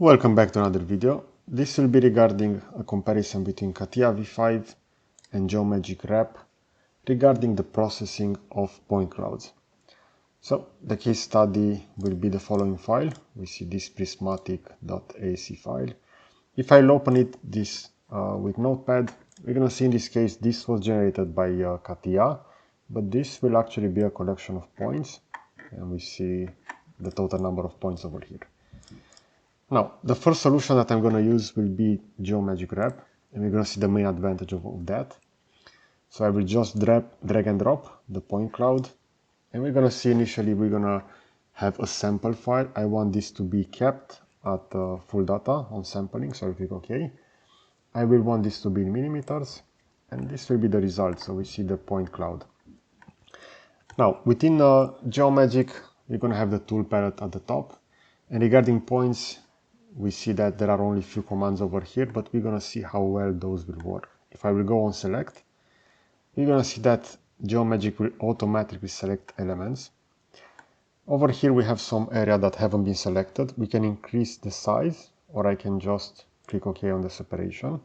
Welcome back to another video. This will be regarding a comparison between CATIA V5 and Geomagic Wrap regarding the processing of point clouds. So the case study will be the following file. We see this prismatic.ascii file. If I'll open this with Notepad, we're going to see in this case this was generated by CATIA, but this will actually be a collection of points, and we see the total number of points over here. Now, the first solution that I'm going to use will be Geomagic Wrap, and we're going to see the main advantage of that. So I will just drag and drop the point cloud, and we're going to see initially we're going to have a sample file. I want this to be kept at full data on sampling, so I'll click OK. I will want this to be in millimeters, and this will be the result, so we see the point cloud. Now, within Geomagic, we're going to have the tool palette at the top, and regarding points, we see that there are only a few commands over here, but we're going to see how well those will work. If I will go on select, we're going to see that Geomagic will automatically select elements. Over here we have some area that haven't been selected. We can increase the size, or I can just click OK on the separation,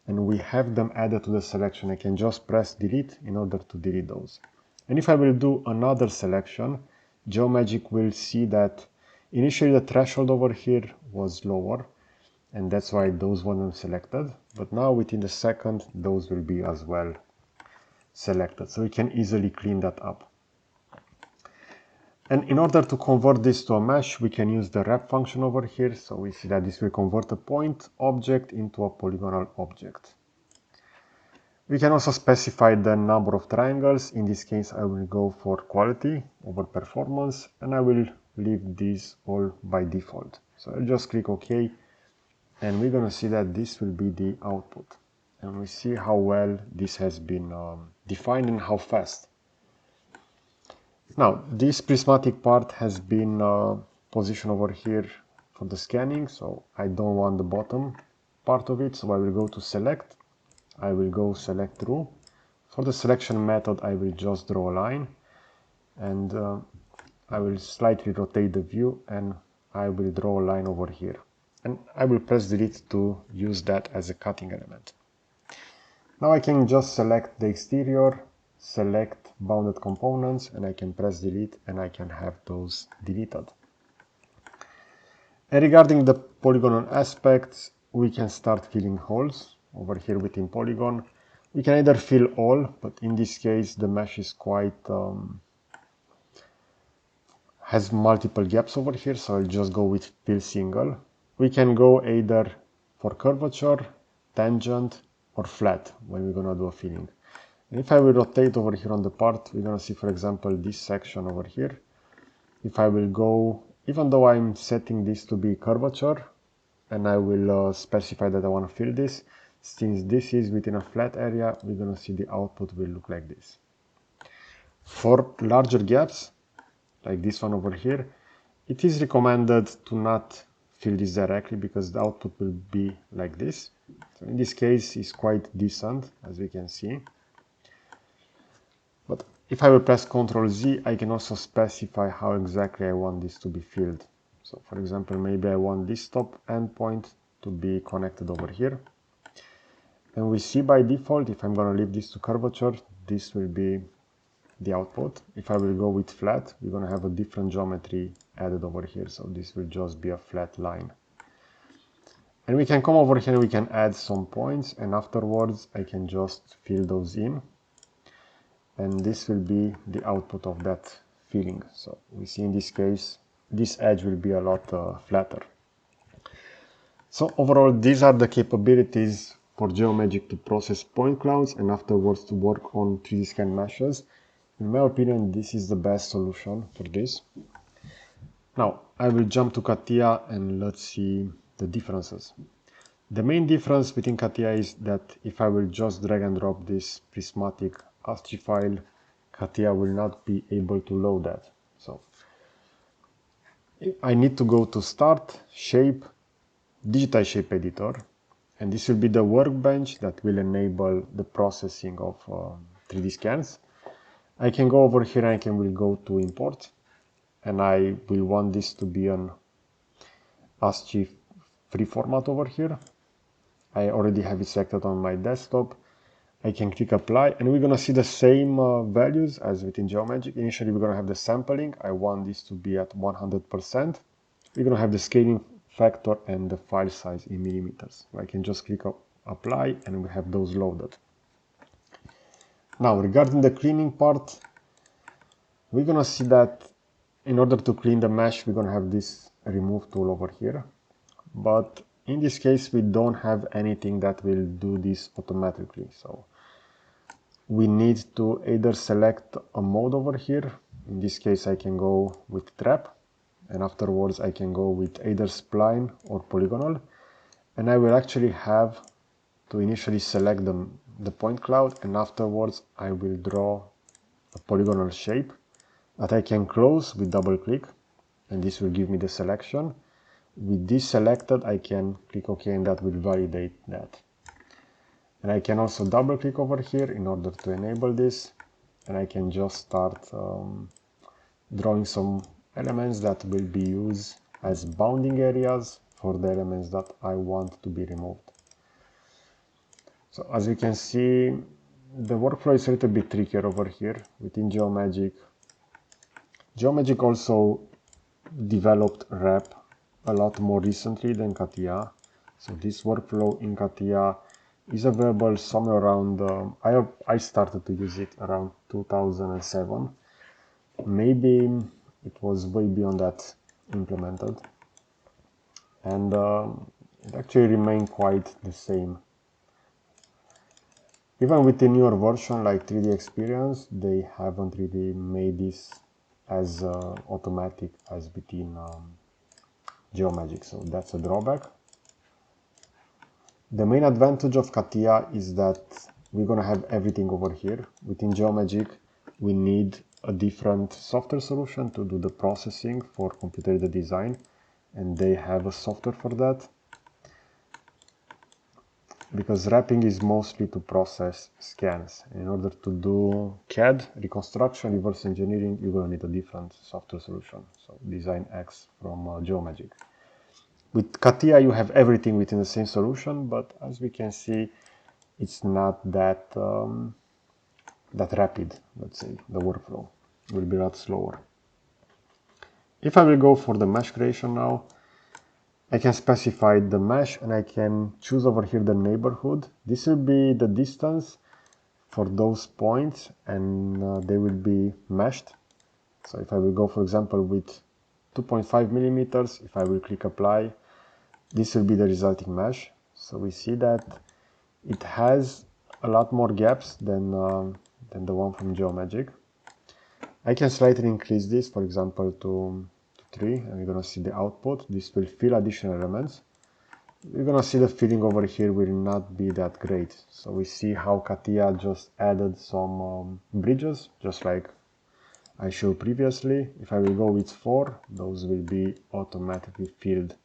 and we have them added to the selection. I can just press delete in order to delete those. And if I will do another selection, Geomagic will see that initially the threshold over here was lower, and that's why those weren't selected, but now within the second those will be as well selected, so we can easily clean that up. And in order to convert this to a mesh, we can use the wrap function over here, so we see that this will convert a point object into a polygonal object. We can also specify the number of triangles. In this case I will go for quality over performance, and I will leave these all by default. So I'll just click OK, and we're going to see that this will be the output. And we see how well this has been defined and how fast. Now, this prismatic part has been positioned over here for the scanning, so I don't want the bottom part of it, so I will go to select. I will go select through. For the selection method, I will just draw a line, and I will slightly rotate the view, and I will draw a line over here. And I will press delete to use that as a cutting element. Now I can just select the exterior, select bounded components, and I can press delete, and I can have those deleted. And regarding the polygonal aspects, we can start filling holes. Over here within Polygon, we can either fill all, but in this case the mesh is quite has multiple gaps over here, so I'll just go with fill single. We can go either for curvature, tangent, or flat when we're gonna do a filling. And if I will rotate over here on the part, we're gonna see, for example, this section over here. If I will go, even though I'm setting this to be curvature, and I will specify that I want to fill this, since this is within a flat area, we're going to see the output will look like this. For larger gaps, like this one over here, it is recommended to not fill this directly because the output will be like this. So in this case, it's quite decent, as we can see. But if I will press Ctrl Z, I can also specify how exactly I want this to be filled. So for example, maybe I want this top endpoint to be connected over here. And we see by default, if I'm going to leave this to curvature, this will be the output. If I will go with flat, we're going to have a different geometry added over here. So this will just be a flat line. And we can come over here and we can add some points, and afterwards I can just fill those in. And this will be the output of that filling. So we see in this case, this edge will be a lot flatter. So overall, these are the capabilities for Geomagic to process point clouds and afterwards to work on 3D scan meshes. In my opinion, this is the best solution for this. Now, I will jump to CATIA and let's see the differences. The main difference between CATIA is that if I will just drag and drop this prismatic ASCII file, CATIA will not be able to load that. So I need to go to Start, Shape, Digitize Shape Editor, and this will be the workbench that will enable the processing of 3D scans. I can go over here and I will go to Import, and I will want this to be an ASCII free format over here. I already have it selected on my desktop. I can click apply, and we're gonna see the same values as within Geomagic. Initially, we're gonna have the sampling. I want this to be at 100%. We're gonna have the scaling factor and the file size in millimeters. I can just click apply, and we have those loaded. Now, regarding the cleaning part, we're gonna see that in order to clean the mesh, we're gonna have this remove tool over here. But in this case, we don't have anything that will do this automatically. So we need to either select a mode over here. In this case, I can go with trap, and afterwards I can go with either spline or polygonal. And I will actually have to initially select the point cloud, and afterwards I will draw a polygonal shape that I can close with double click, and this will give me the selection. With this selected, I can click OK, and that will validate that. And I can also double click over here in order to enable this, and I can just start drawing some elements that will be used as bounding areas for the elements that I want to be removed. So as you can see, the workflow is a little bit trickier over here within Geomagic. Geomagic also developed Wrap a lot more recently than CATIA. So this workflow in CATIA is available somewhere around, I started to use it around 2007. Maybe it was way beyond that implemented. And it actually remained quite the same. Even with the newer version like 3D Experience, they haven't really made this as automatic as within Geomagic, so that's a drawback. The main advantage of CATIA is that we're gonna have everything over here. Within Geomagic, we need a different software solution to do the processing for computer-aided design, and they have a software for that. Because wrapping is mostly to process scans. In order to do CAD, reconstruction, reverse engineering, you're gonna need a different software solution. So Design X from Geomagic. With CATIA, you have everything within the same solution, but as we can see, it's not that that rapid. Let's say the workflow will be a lot slower. If I will go for the mesh creation now, I can specify the mesh, and I can choose over here the neighborhood. This will be the distance for those points, and they will be meshed. So if I will go, for example, with 2.5 millimeters, if I will click apply, this will be the resulting mesh. So we see that it has a lot more gaps than the one from Geomagic. I can slightly increase this, for example, to 3, and we're gonna see the output. This will fill additional elements. We're gonna see the filling over here will not be that great. So we see how CATIA just added some bridges, just like I showed previously. If I will go with 4, those will be automatically filled.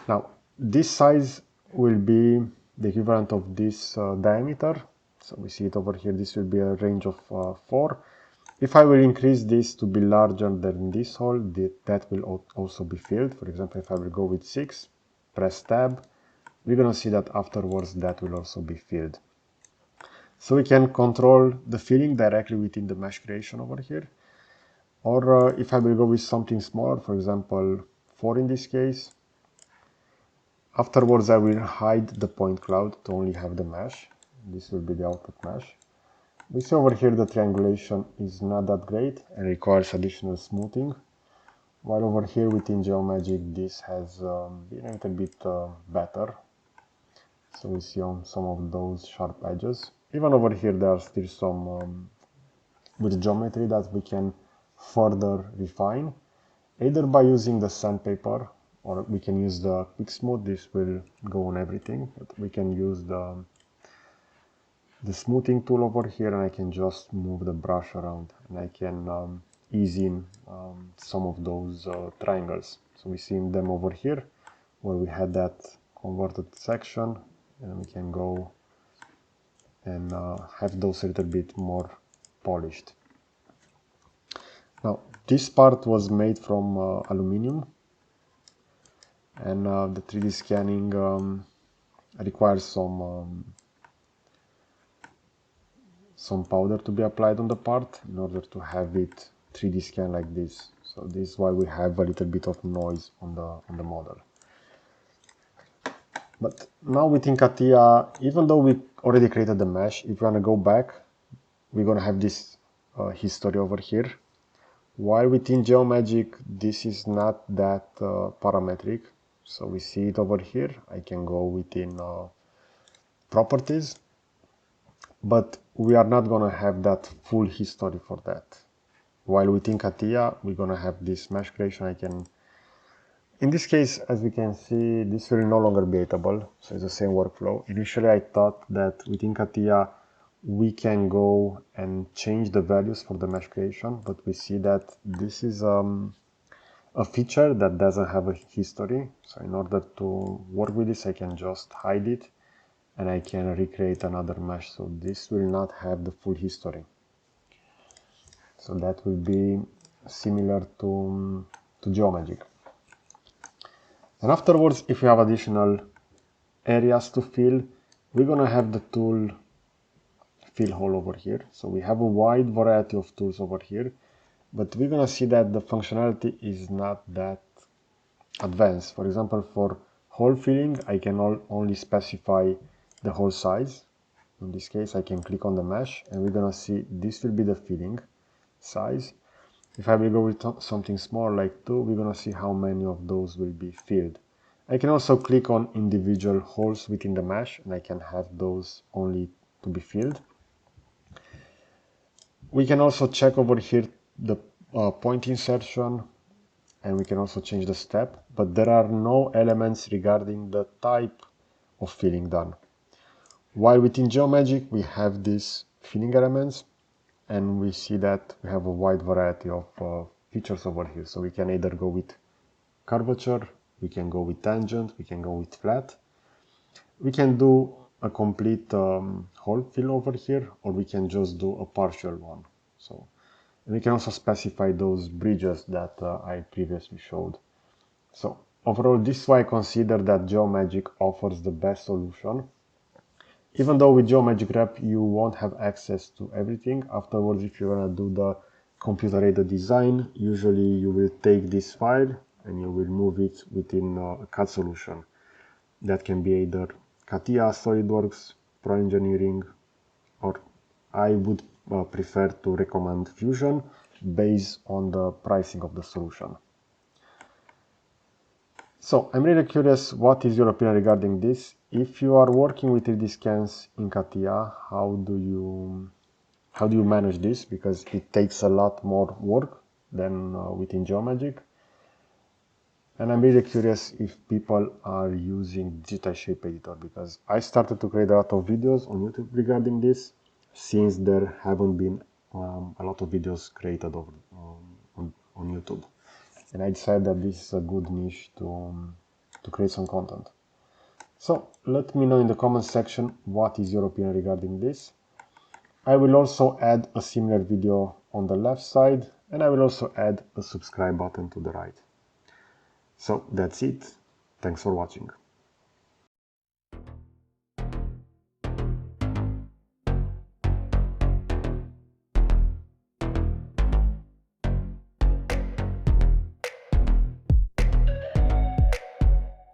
Now, this size will be the equivalent of this diameter. So we see it over here. This will be a range of 4. If I will increase this to be larger than this hole, that will also be filled. For example, if I will go with 6, press tab, we're going to see that afterwards that will also be filled. So we can control the filling directly within the mesh creation over here. Or if I will go with something smaller, for example, 4 in this case, afterwards I will hide the point cloud to only have the mesh. This will be the output mesh. We see over here the triangulation is not that great and requires additional smoothing, while over here within Geomagic this has been a little bit better. So we see on some of those sharp edges. Even over here there are still some with geometry that we can further refine, either by using the sandpaper, or we can use the quick smooth. This will go on everything, but we can use the smoothing tool over here, and I can just move the brush around, and I can ease in some of those triangles. So we see them over here where we had that converted section, and we can go and have those a little bit more polished. Now this part was made from aluminium, and the 3D scanning requires some powder to be applied on the part in order to have it 3D scan like this. So this is why we have a little bit of noise on the model. But now within CATIA, even though we already created the mesh, if we want to go back, we're going to have this history over here. While within Geomagic, this is not that parametric. So we see it over here. I can go within properties, but we are not going to have that full history for that. While within CATIA, we're going to have this mesh creation. In this case, as we can see, this will no longer be editable, so it's the same workflow. Initially, I thought that within CATIA, we can go and change the values for the mesh creation, but we see that this is a feature that doesn't have a history. So in order to work with this, I can just hide it, and I can recreate another mesh. So this will not have the full history. So that will be similar to Geomagic. And afterwards, if we have additional areas to fill, we're going to have the tool fill hole over here. So we have a wide variety of tools over here, but we're going to see that the functionality is not that advanced. For example, for hole filling, I can only specify the hole size. In this case, I can click on the mesh, and we're going to see this will be the filling size. If I will go with something small like 2, we're going to see how many of those will be filled. I can also click on individual holes within the mesh, and I can have those only to be filled. We can also check over here the point insertion, and we can also change the step, but there are no elements regarding the type of filling done. While within Geomagic, we have these filling elements, and we see that we have a wide variety of features over here. So we can either go with curvature, we can go with tangent, we can go with flat. We can do a complete hole fill over here, or we can just do a partial one. So and we can also specify those bridges that I previously showed. So overall, this is why I consider that Geomagic offers the best solution. Even though with Geomagic Wrap you won't have access to everything. Afterwards, if you're gonna do the computer-aided design, usually you will take this file and you will move it within a CAD solution. That can be either CATIA, SolidWorks, Pro Engineering, or I would prefer to recommend Fusion based on the pricing of the solution. So I'm really curious, what is your opinion regarding this? If you are working with 3D scans in CATIA, how do you manage this? Because it takes a lot more work than within Geomagic. And I'm really curious if people are using Digital Shape Editor, because I started to create a lot of videos on YouTube regarding this, since there haven't been a lot of videos created on YouTube. And I decided that this is a good niche to create some content. So let me know in the comment section what is your opinion regarding this. I will also add a similar video on the left side, and I will also add a subscribe button to the right. So that's it. Thanks for watching.